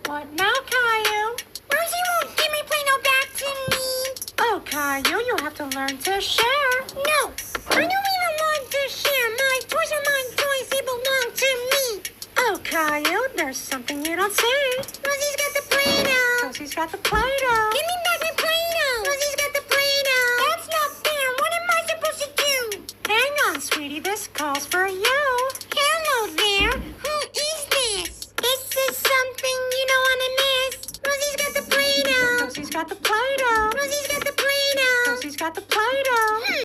What now, Caillou? Rosie won't give me Play-Doh back to me. Oh, Caillou, you have to learn to share. No, I don't even want to share. My toys are my toys. They belong to me. Oh, Caillou, there's something you don't see. Rosie's got the Play-Doh. Rosie's got the Play-Doh.